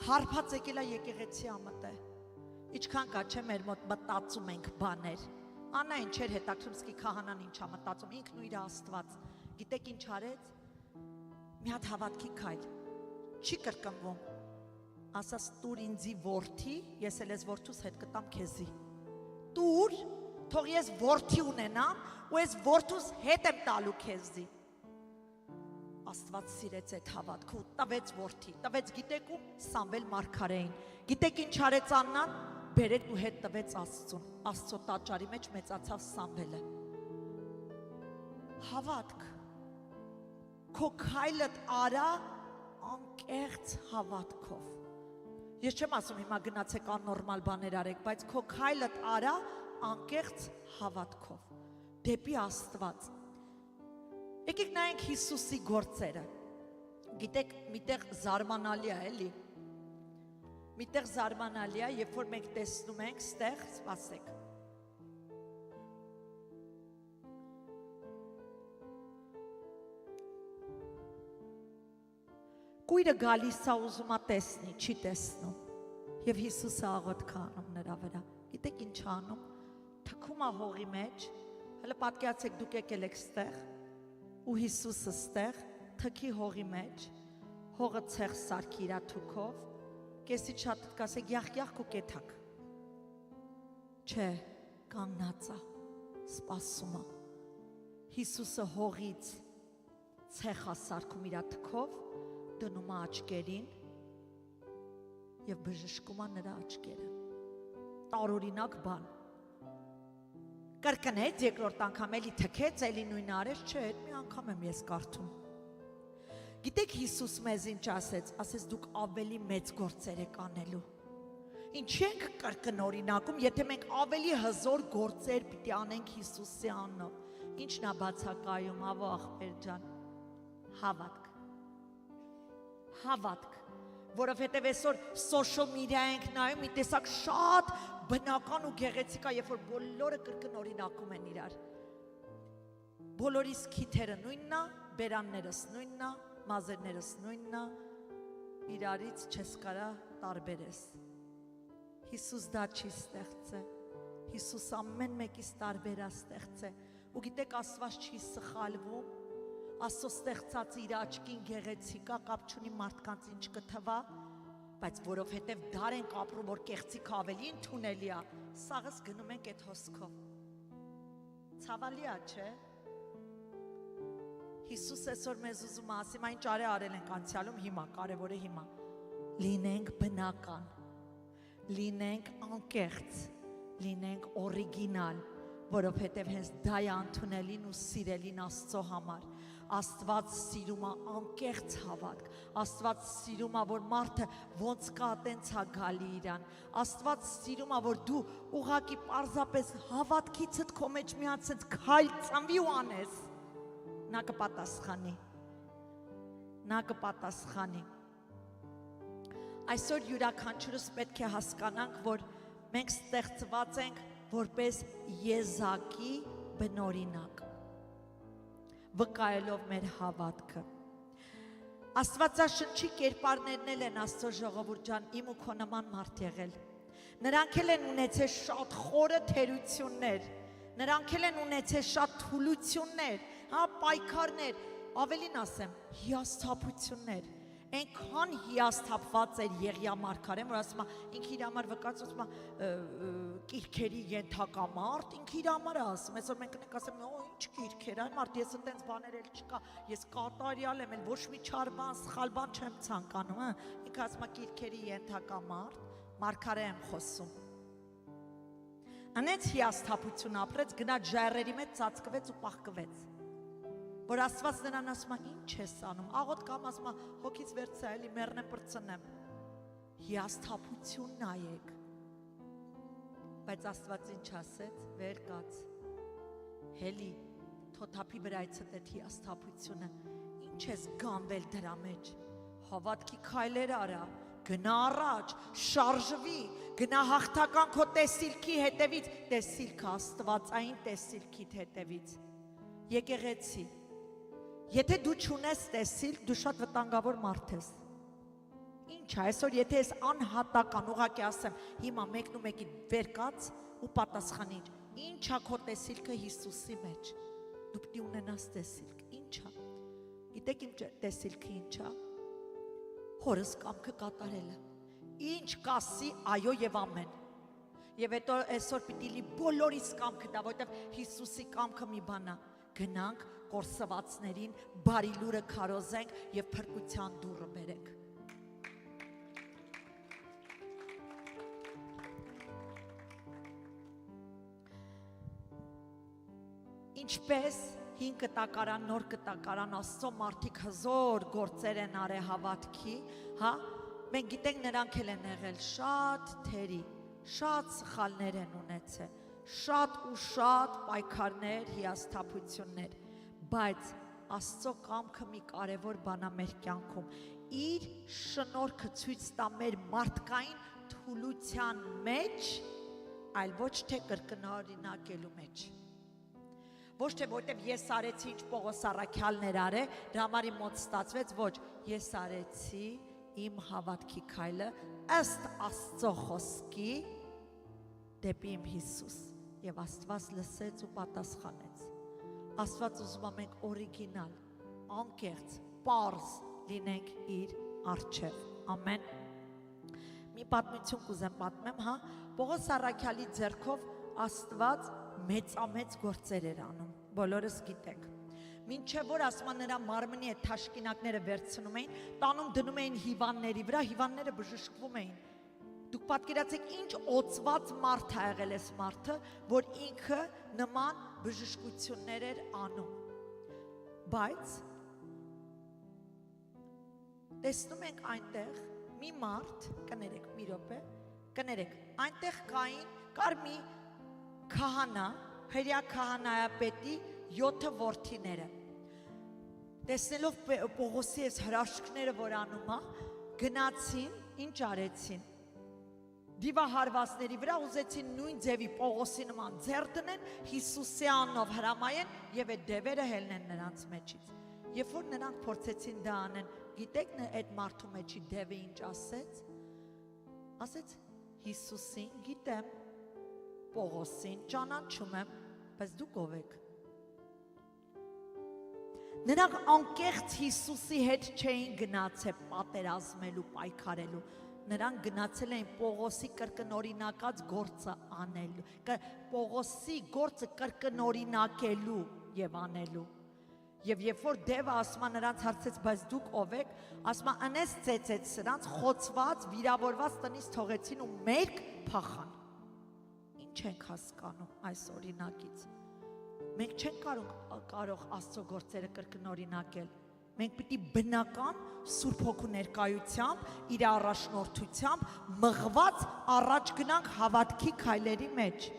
հարբած եկել է եկեղեցի ամտե, իչքան կա չէ մեր մոտ մտածում ենք բաներ, Աննա ինչ էր հետաքրքրում, քահանան ինչ է մտածում, ինքն ու իր Աստված, գիտեք ինչ արեց, մի հատ հավատքի քայլ, չի կրկնվում, ասաց տուր ինձի որդի, ես էլ ես որդուս հետ կտամ քեզի, տուր, թող ես որդի ունենամ, ու ես որդուս հետ եմ տալու քեզի։ Աստված սիրեց այդ հավատքը ու տվեց որդի, տվեց գիտեք ու Սամվել մարգարեին։ Գիտեք ինչ արեց Աննան, բերեց ու հետ տվեց Աստծուն։ Աստծո տաճարի մեջ մեծացավ Սամվելը։ Հավատք։ Քո քայլդ արա անկեղծ հավատքով։ Ես չեմ ասում հիմա գնացեք աննորմալ բաներ արեք, բայց քո քայլդ արա անկեղծ հավատքով դեպի Աստված։ Եկեք նայենք Հիսուսի գործերը։ Գիտեք, միտեղ զարմանալի է, էլի։ Միտեղ զարմանալի է, երբ որ մենք տեսնում ենք, ստեղ, սպասեք։ Կույրը գալիս է ուզում է տեսնի, չի տեսնում։ Եվ Հիսուսը աղոթք է անում նրա վրա։ Գիտեք ինչ անում։ Թքում է հողի մեջ, հələ պատկերացեք դուք եկել եք ստեղ, ու Հիսուսը ստեղ, թքի հողի մեջ, հողը ցեղ սարքի իր թուքով, կեսից շատ կասեք յախ-յախ ու կեթակ։ Չէ, կանգնած է, սպասում է։ Հիսուսը հողից ցեղ է սարքում իր թքով, դնում է աչքերին և բժշկում է նրա աչքերը։ Տարօրինակ բան։ Կրկնեց երկրորդ անգամ էլի թքեց, էլի նույնը արեց, չէ, այդ մի անգամ եմ ես կարդում։ Գիտեք Հիսուս մեզ ինչ ասեց, ասեց դուք ավելի մեծ գործեր եք անելու։ Ինչի ենք կրկնօրինակում, եթե մենք ավելի հզոր գործեր պիտի անենք Հիսուսի անունով։ Ինչն է բացակայում, ավո ախպեր ջան, հավատք։ Հավատք, որովհետև այսօր social media ենք նայում, մի տեսակ շատ բնական ու գեղեցիկ է, երբ որ բոլորը կրկնօրինակում են իրար։ Բոլորիս քիթերը նույնն է, բերաններս նույնն է, մազերներս նույնն է, իրարից չես կարա տարբերես։ Հիսուս դա չի ստեղծե, Հիսուս ամեն մեկից տարբեր է ստեղծե, ու գիտեք Աստված չի սխալվում, Աստծո ստեղծածը իր աչքին գեղեցիկ է, կապ չունի մարդկանց ինչ կթվա, բայց որովհետև դար ենք ապրում, որ կեղծիքը ավելի ընդունելի է, սաղս գնում ենք այդ հոսքով։ Ցավալի է, չէ։ Հիսուս այսօր մեզ ուզում է ասի, այն ճարե արել ենք անցյալում, հիմա կարևորը հիմա։ Լինենք բնական, լինենք անկեղծ, լինենք օրիգինալ, որովհետև հենց դա է ընդունելին ու սիրելին Աստծո համար։ Աստված սիրում է անկեղծ հավատք, Աստված սիրում է, որ մարդը ոնց կա տենց է գալի իրան, Աստված սիրում է, որ դու ուղղակի պարզապես հավատքիցդ քո մեջ միացած քայլ ծնվի ու անես, նա կպատասխանի, նա կպատասխանի։ Այսօր յուրաքանչյուրս պետք է հասկանանք, որ մենք ստեղծված ենք որպես եզակի բնօրինակ, վկայելով մեր հավատքը։ Աստվածաշնչի կերպարներն էլ են Աստծո ժողովուրդ ջան, իմ ու քո նման մարդ եղել։ Նրանք էլ են ունեցել շատ խորը թերություններ, նրանք էլ են ունեցել շատ թուլություններ, պայքարներ, ավելին ասեմ, հիասթափություններ։ Այնքան հիասթափված էր Եղիա մարգարեն, որ ասում է, ինքը իր համար վկայած կիրքերի ենթակամարդ, ինքը իր համար է ասում, այսօր մենք ենք ասում, ինչ կիրքեր, այն մարդ, ես ընդենց բաներ էլ չկա, ես կատարյալ եմ, ոչ մի չար բան, սխալ բան չեմ ցանկանում, ինքը ասում է կիրքերի ենթակամարդ, մարգարե եմ խոսում։ Անենց հիասթափություն ապրեց, գնաց ժայռերի մեջ ծածկվեց ու պաղկվեց։ Որ Աստված նրան ասում է, ինչ ես անում, աղոտ կամ ասում է, հոգից վերցա, էլի մեռնեմ պրծնեմ, հիասթափություն նայեք, բայց Աստված ինչ ասեց, վեր կաց, հելի, թոթափի վրայցդ էդ հիասթափությունը, ինչ ես գանվել դրա մեջ, հավատքի քայլեր արա, գնա առաջ, շարժվի, գնա հաղթական քո տեսիլքի հետևից, տեսիլքը աստվածային տեսիլքիդ հետևից, եկեղեցի, եթե դու չունես տեսիլք, դու շատ վտանգավոր մարդ ես, ինչ է, այսօր եթե ես անհատական, ուղղակի ասեմ, հիմա մեկն ու մեկի վեր կաց ու պատասխանի, ինչ է քո տեսիլքը Հիսուսի մեջ, դու պիտի ունենաս տեսիլք, ինչ է, գիտեք իմ տեսիլքը ինչ է, հորս կամքը կատարելը, ինչ կասի այո և ամեն, Եվ այսօր պիտի լի բոլորիս կամքը դա, որտեվ Հիսուսի կամքը մի բան է, գնանք կորսվածներին բարի լուրը քարոզենք եւ փրկության դուռը բերենք։ Ինչպես հին կտակարան, նոր կտակարան, Աստծո մարդիկ հզոր գործեր են արել հավատքի, հա, մենք գիտենք նրանք էլ են եղել շատ թերի, շատ սխալներ են ունեցել, շատ ու շատ պայքարներ, հիասթափություններ, բայց Աստծո կամքը մի կարևոր բան է մեր կյանքում, իր շնորհքը ցույց տա մեր մարդկային թուլության մեջ, այլ ոչ թե կրկնօրինակելու մեջ։ Ոչ թե որտեվ ես արեցի ինչ Պողոս Առաքյալներ արե, դրա համար իմ մոտ ստացվեց, ոչ, ես արեցի իմ հավատքի քայլը ըստ Աստծո խոսքի դեպի իմ Հիսուս եւ Աստված լսեց ու պատասխանեց։ Աստված ուզում է մենք օրիգինալ, անկեղծ, պարզ լինենք իր առջև։ Ամեն։ Մի պատմություն կուզեմ պատմեմ, հա, Պողոս Առաքյալի ձեռքով Աստված մեծամեծ գործեր էր անում, բոլորս գիտենք։ Մինչև որ ասма նրա մարմնի այդ թաշկինակները վերցնում էին, տանում դնում էին հիվանդների վրա, հիվանդները բժշկվում էին։ Դուք պատկերացեք ինչ օծված մարդ է եղել այս մարդը, որ ինքը նման բժշկություններ էր անում։ Բայց տեսնում ենք այնտեղ մի մարդ, կներեք, մի րոպե, կներեք, այնտեղ կար մի քահանա, հրյա քահանայապետի 7 որդիները։ Տեսնելով Պողոսի այս հրաշքները, որ անում է, գնացին, ինչ արեցին։ Դիվահարվածների վրա ուզեցին նույն ձևի Պողոսի նման ձեռ դնեն, Հիսուսի անունով հրամայեն եւ այդ դևերը հելնեն նրանց մեջից։ Երբ որ նրանք փորձեցին դա անեն, գիտեք այդ մարդու մեջի դևը ինչ ասեց։ Ասեց Հիսուսին գիտեմ, Պողոսին ճանաչում եմ, բայց դուք ով եք։ Նրանք անկեղծ Հիսուսի հետ չէին գնացել պատերազմելու, պայքարելու, նրանք գնացել էին Պողոսի կրկնօրինակած գործը անելու, Պողոսի գործը կրկնօրինակելու եւ անելու։ Եվ երբ որ դևը ասма նրանց հարցեց, բայց դուք ով եք, ասма անես ծեծեց սրանց, խոցված, վիրավորված տնից թողեցին ու մերկ փախան։ Ինչ ենք հասկանում այս օրինակից։ Մենք չենք կարող Աստծո գործերը կրկնօրինակել։ Մենք պիտի բնական Սուրբ Հոգու ներկայությամբ, իր առաջնորդությամբ մղված առաջ գնանք հավատքի քայլերի մեջ։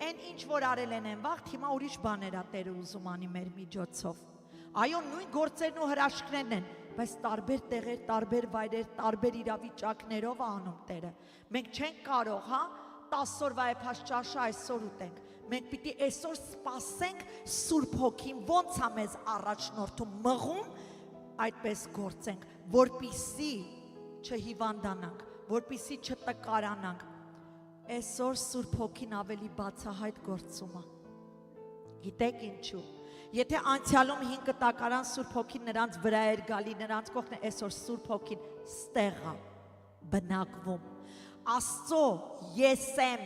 Այն ինչ որ արել են այն վաղ, հիմա ուրիշ բաներ է Տերը ուզում անի մեր միջոցով։ Այո, նույն գործերն ու հրաշքներն են, բայց տարբեր տեղեր, տարբեր վայրեր, տարբեր իրավիճակներով անում Տերը։ Մենք չենք կարող, հա, 10 օրվա եփաշճաշը այսօր ուտենք։ Մենք պիտի այսօր սպասենք Սուրբ Հոգին ոնց է մեզ առաջնորդում, մղում, այդպես գործենք, որպիսի չհիվանդանանք, որպիսի չտկարանանք։ Այսօր Սուրբ Հոգին ավելի բացահայտ գործում է։ Գիտեք ինչու։ Եթե անցյալում 5 կտակարան Սուրբ Հոգին նրանց վրա էր գալի, նրանց կողքն է, այսօր Սուրբ Հոգին ստեղ է բնակվում։ Աստծո ես եմ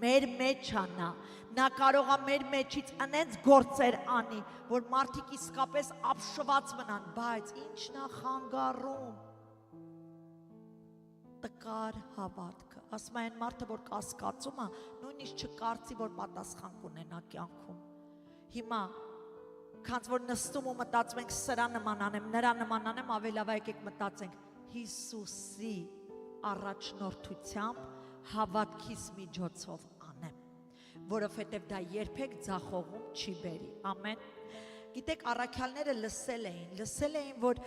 մեր մեջ անա, նա կարող է մեր մեջից անենց գործեր անի, որ մարդիկ իսկապես ապշված մնան, բայց ինչն է խանգարում։ Տկար հավատքը, ասում են մարդը, որ կասկածում է, նույնիսկ չկարծի, որ պատասխան կունենա կյանքում։ Հիմա, քանց որ նստում ու մտածում ենք սրա նման անեմ, նրա նման անեմ, ավելի լավ եկեք մտածենք Հիսուսի առաջնորդությամբ հավատքիս միջոցով անեմ, որովհետև դա երբեք ձախողում չի բերի, ամեն։ Գիտեք, առաքյալները լսել էին, որ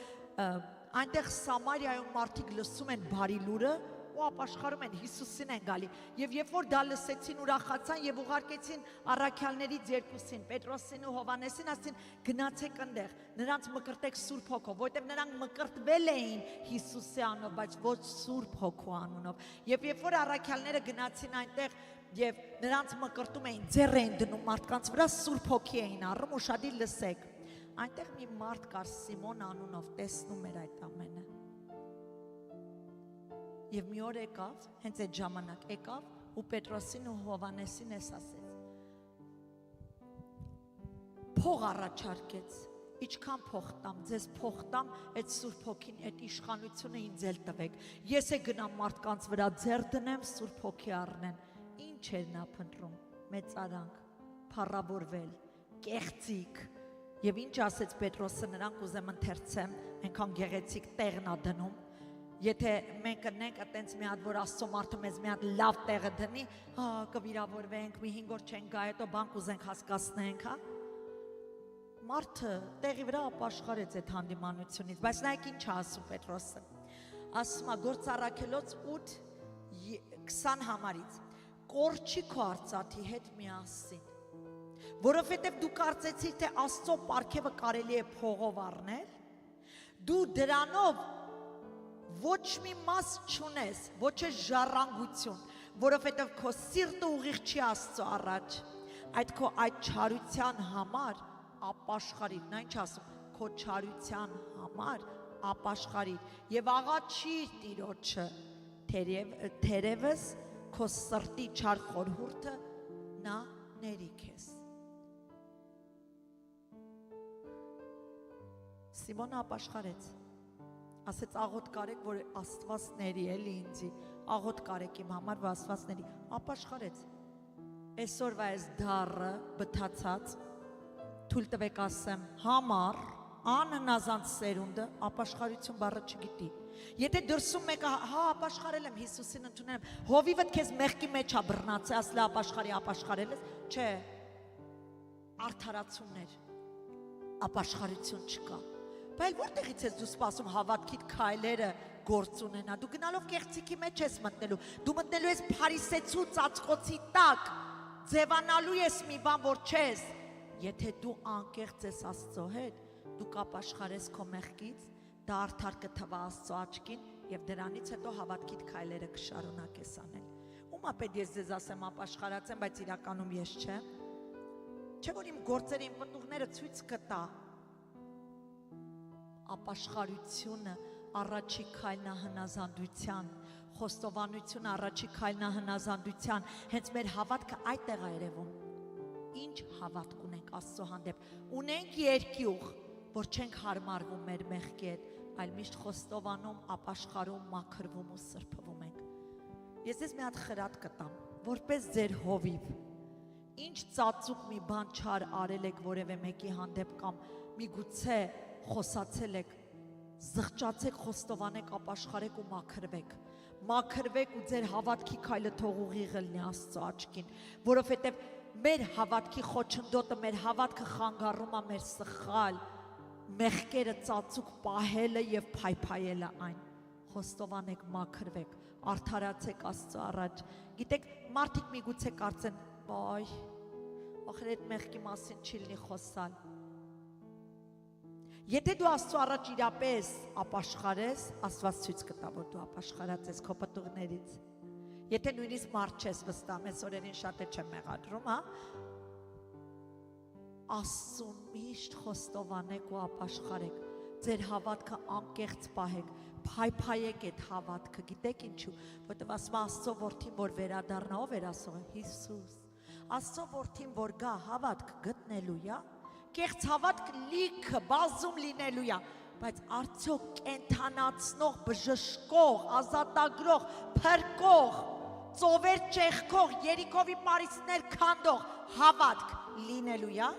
այնտեղ Սամարիայում մարդիկ լսում են բարի լուրը ու ապաշխարում են, Հիսուսին են գալի, և երբ որ դա լսեցին, ուրախացան և ուղարկեցին առաքյալներից երկուսին, Պետրոսին ու Հովհաննեսին, ասեցին գնացեք այնտեղ, նրանց մկրտեք Սուրբ Հոգով, որտև նրանք մկրտվել էին Հիսուսի անունով, բայց ոչ Սուրբ Հոգու անունով, և երբ որ առաքյալները գնացին այնտեղ և նրանց մկրտում էին, ձեռ էին դնում մարդկանց վրա, Սուրբ Հոգի էին առում, ուշադիր լսեք, այնտեղ մի մարդ կար Սիմոն անունով, տեսնում էր այդ ամենը։ Եվ մի օր եկավ, հենց այդ ժամանակ եկավ ու Պետրոսին ու Հովանեսին էս ասեց։ Փող առաջարկեց, իչքան փող տամ, ձեզ փող տամ, այդ Սուրբ Հոգին, այդ իշխանությունը ինձ էլ տվեք։ Ես է գնամ մարդկանց վրա ձեռ դնեմ, Սուրբ Հոգի առնեն։ Ինչ էր նա փնտրում։ Մեծարանք, փառավորվել, կեղծիք։ Եվ ինչ ասեց Պետրոսը նրան, կուզեմ ընթերցեմ, այնքան գեղեցիկ տեղն ա դնում։ Եթե մենք կնենք այտենց մի հատ, որ Աստծո մարդը մեզ մի հատ լավ տեղը դնի, կվիրավորվենք, մի 5 օր չենք գա, հետո բան կուզենք հասկացնենք, հա։ Մարդը տեղի վրա ապաշխարեց այդ հանդիմանությունից, բայց նայեք ինչ ասում Պետրոսը։ Ասում է Գործ Առաքելոց 8:20 համարից. Կորչի քո արծաթի հետ միասին, որովհետև դու կարծեցիր, թե Աստծո պարգևը կարելի է փողով առնել, դու դրանով ոչ մի մաս չունես, ոչ է ժառանգություն, որովհետև քո սիրտը ուղիղ չի Աստծո առաջ, այդ չարության համար ապաշխարիր, նա ինչ ասում, քո չարության համար ապաշխարիր եւ աղաչիր Տիրոջը, թերևս քո սրտի չար խորհուրդը նա ների քեզ։ Սիմոնը ապաշխարեց, ասեց աղոտ կարեք, որ Աստված ների էլի ինձի, աղոտ կարեք իմ համար, որ Աստված ների, ապաշխարեց։ Այսօրվա այս դառը բթացած թույլ տվեք ասեմ, համար, անհնազանդ սերունդը ապաշխարություն բառը չգիտի։ Եթե դրսում մեկը հա ապաշխարել եմ Հիսուսին ընդունել եմ, հովիվդ քեզ մեղքի մեջ ա բռնացել, ասլա ապաշխարել ես, չէ, արդարացումներ, ապաշխարություն չկա։ Բայց որտեղից ես դու սպասում հավատքիդ քայլերը գործ ունենա, դու գնալով կեղծիքի մեջ ես մտնելու, դու մտնելու ես փարիսեցու ծածկոցի տակ, ձևանալու ես մի բան, որ չես։ Եթե դու անկեղծ ես Աստծո հետ, դու կապաշխարես քո մեղքից, դա արդար կթվա Աստծո աչքին եւ դրանից հետո հավատքիդ քայլերը կշարունակես անել։ Ումա պետք ես ձեզ ասեմ ապաշխարած եմ, բայց իրականում ես չեմ։ Չէ՞ որ իմ գործերը, իմ պտուղները ցույց կտա ապաշխարությունը առաջի քայլն է հնազանդության, խոստովանությունը առաջի քայլն է հնազանդության, հենց մեր հավատքը այդտեղ է երևում։ Ինչ հավատք ունենք Աստծո հանդեպ, ունենք երկյուղ, որ չենք հարմարվում մեր մեղքի հետ, այլ միշտ խոստովանում, ապաշխարում, մաքրվում ու սրբվում ենք։ Ես ձեզ մի հատ խրատ կտամ, որպես ձեր հովիվ, ինչ ծածուկ մի բան չար արել եք որևէ մեկի հանդեպ կամ միգուցե խոսացել եք, զղջացեք, խոստովանեք, ապաշխարեք ու մաքրվեք ու ձեր հավատքի քայլը թող ուղիղ լինի Աստծո աչքին, որովհետև մեր հավատքի խոչընդոտը, մեր հավատքը խանգարում է մեր սխալ մեղքերը ծածուկ պահելը եւ փայփայելը այն։ Խոստովանեք, մաքրվեք, արդարացեք Աստծո առաջ։ Գիտեք, մարդիկ միգուցե կարծեն, «Այ, ախր այդ մեղքի մասին չի լինի խոսալ»։ Եթե դու Աստծո առաջ իրապես ապաշխարես, Աստված ցույց կտա, որ դու ապաշխարած ես քո պտուղներից։ Եթե նույնիսկ մարդ չես վստահում, այս օրերին շատ է չեմ մեղադրում, հա։ Աստծուն միշտ խոստովանեք ու ապաշխարեք, ձեր հավատքը անկեղծ պահեք, փայփայեք այդ հավատքը, գիտեք ինչու, որտեվ ասում Աստծո որդին, որ վերադառնա, ով էր ասողը, Հիսուս։ Աստծո որդին, որ գա հավատք գտնելու է, կեղծ հավատք լիքը բազում լինելու է, բայց արդյոք կենթանացնող, բժշկող, ազատագրող, փրկող, ծովեր ճեղքող, Երիքովի պարիսպներ քանդող հավատք լինելու է։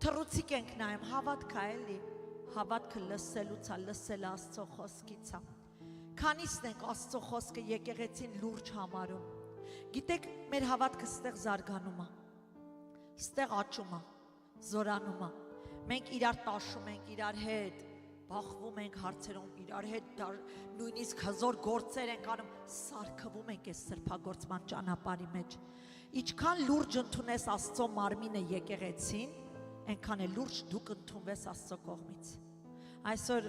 Թռուցիկ ենք նայում, հավատք է էլի, հավատքը լսելուց է, լսել Աստծո խոսքից է։ Քանիսն ենք Աստծո խոսքը եկեղեցին լուրջ համարում։ Գիտեք, մեր հավատքը ստեղ զարգանում է, ստեղ աճում է, զորանում է։ Մենք իրար տաշում ենք, իրար հետ բախվում ենք հարցերում, իրար հետ նույնիսկ հզոր գործեր ենք անում, սարքվում ենք այս սրբագործման ճանապարհի մեջ։ Ինչքան լուրջ ընդունես Աստծո մարմինը եկեղեցին, այնքան է լուրջ դուք ընդունվես Աստծո կողմից։ Այսօր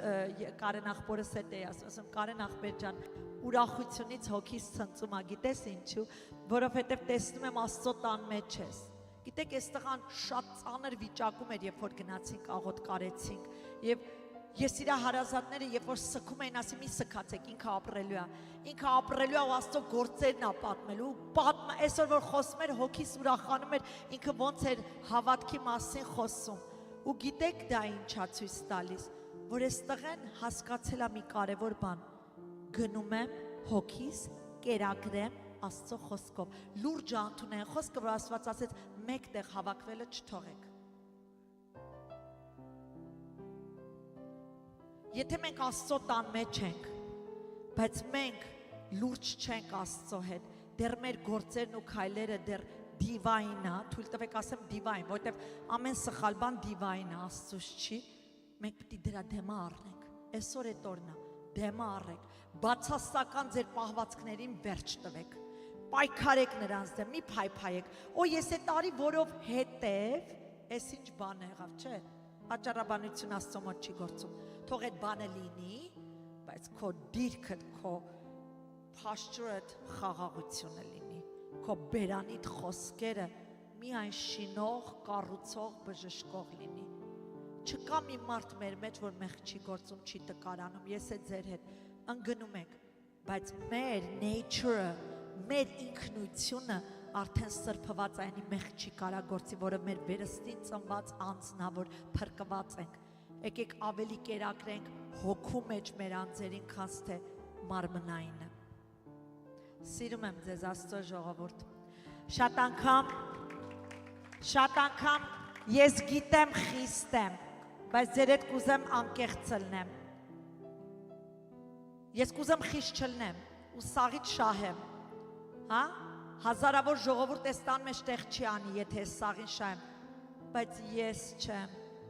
Կարեն աղբորս հետ էի ասում, Կարեն աղբեր ջան, ուրախությունից հոգիս ցնծում է, գիտես ինչու, որովհետև տեսնում եմ Աստծո տան մեջ ես։ Գիտեք, այս տղան շատ ծանր վիճակում էր, երբ որ գնացինք աղոտ կարեցինք, եւ Ես իր հարազատները երբ որ սգում էին, ասի մի սգացեք, ինքը ապրելու է։ Ինքը ապրելու է ու Աստծո գործերն է պատմելու։ Այսօր որ խոսում էր, հոգիս ուրախանում էր, ինքը ոնց էր հավատքի մասին խոսում։ Ու գիտեք դա ինչա ցույց տալիս, որ այս տղեն հասկացել է մի կարևոր բան։ Գնում եմ հոգիս, կերակրեմ Աստծո խոսքով։ Լուրջ ընդունեն խոսքը, որ Աստված ասեց, մեկտեղ հավաքվելը չթողեք։ Եթե մենք Աստծո տան մեջ ենք, բայց մենք լուրջ չենք Աստծո հետ, դեռ մեր գործերն ու քայլերը դեռ դիվայն է, թույլ տվեք ասեմ դիվայն, որտեվ ամեն սխալ բան դիվայն է, Աստծուց չի, մենք պետք է դրա դեմը առնենք։ Այսօր այդ օրն է, դեմը առեք, բացասական ձեր պահվածքներին վերջ տվեք, պայքարեք նրանց դեմ, մի փայփայեք։ Օ ես այդ տարի որով հետև, այս ինչ բան եղավ, չէ՞։ Աճառաբանություն Աստծո մոտ չի գործում։ Թող այդ բանը լինի, բայց քո դիրքդ, քո փաշճուրդ խաղաղությունը լինի, քո բերանիդ խոսքերը միայն շինող, կառուցող, բժշկող լինի։ Չկա մի մարդ մեր մեջ, որ մեղ չի գործում, չի տկարանում, ես է ձեր հետ ընկնում ենք, բայց մեր nature-ը, մեր ինքնությունը արդեն սրբված այնի մեղ չի կարա գործի, որը մեր վերստին ծնված անձնա, որ փրկված ենք։ Եկեք ավելի կերակրենք հոգու մեջ մեր անձերին, քան թե մարմնայինը։ Սիրում եմ ձեզ Աստծո ժողովուրդ։ Շատ անգամ ես գիտեմ խիստ եմ, բայց ձեր հետ կուզեմ անկեղծ լնեմ։ Ես կուզեմ խիստ չլնեմ ու սաղից շահեմ, հա? Հազարավոր ժողովուրդ այս տան մեջ տեղ չի անի, եթե ես սաղին շահեմ, բայց ես չեմ,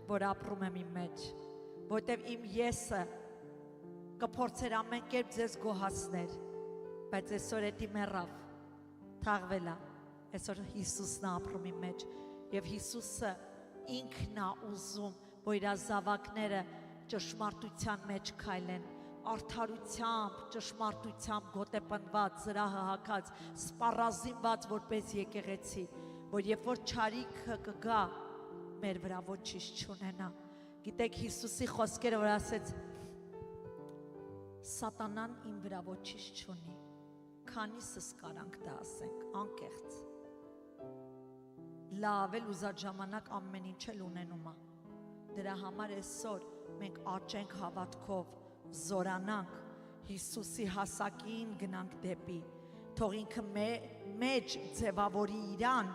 որ ապրում եմ իմ մեջ, որտև իմ եսը կփորձեր ամեն կերպ ձեզ գոհացներ, բայց այսօր էդի մեռավ, թաղվել է, այսօր Հիսուսն է ապրում իմ մեջ, և Հիսուսը ինքն է ուզում, որ իր զավակները ճշմարտության մեջ քայլեն, արդարությամբ, ճշմարտությամբ գոտեպնդված, զրահը հագած, սպառազինված որպես եկեղեցի, որ երբ որ չարիքը կգա, մեր վրա ոչինչ չունենա։ Գիտեք Հիսուսի խոսքերը, որ ասեց, սատանան իմ վրա ոչինչ չունի, քանիսս կարանք դա ասենք, անկեղծ։ Լավ էլ ուզած ժամանակ ամեն ինչ էլ ունենում է։ Դրա համար այսօր մենք աճենք հավատքով, զորանանք, Հիսուսի հասակին գնանք դեպի, թող ինքը մեջ ձևավորի իրան,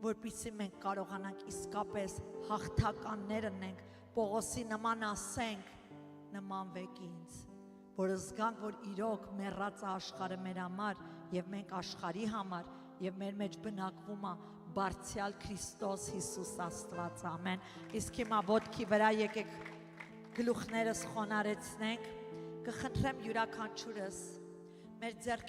որպեսզի մենք կարողանանք իսկապես հաղթականներ ընենք, Պողոսի նման ասենք, նմանվեք ինձ, որ զգանք, որ իրոք մեռած է աշխարհը մեր համար եւ մենք աշխարհի համար եւ մեր մեջ բնակվում է բարձյալ Քրիստոս Հիսուս Աստված, ամեն։ Իսկ հիմա ոտքի վրա եկեք գլուխներս խոնարեցնենք, կխնդրեմ յուրաքանչյուրս մեր ձեռքերը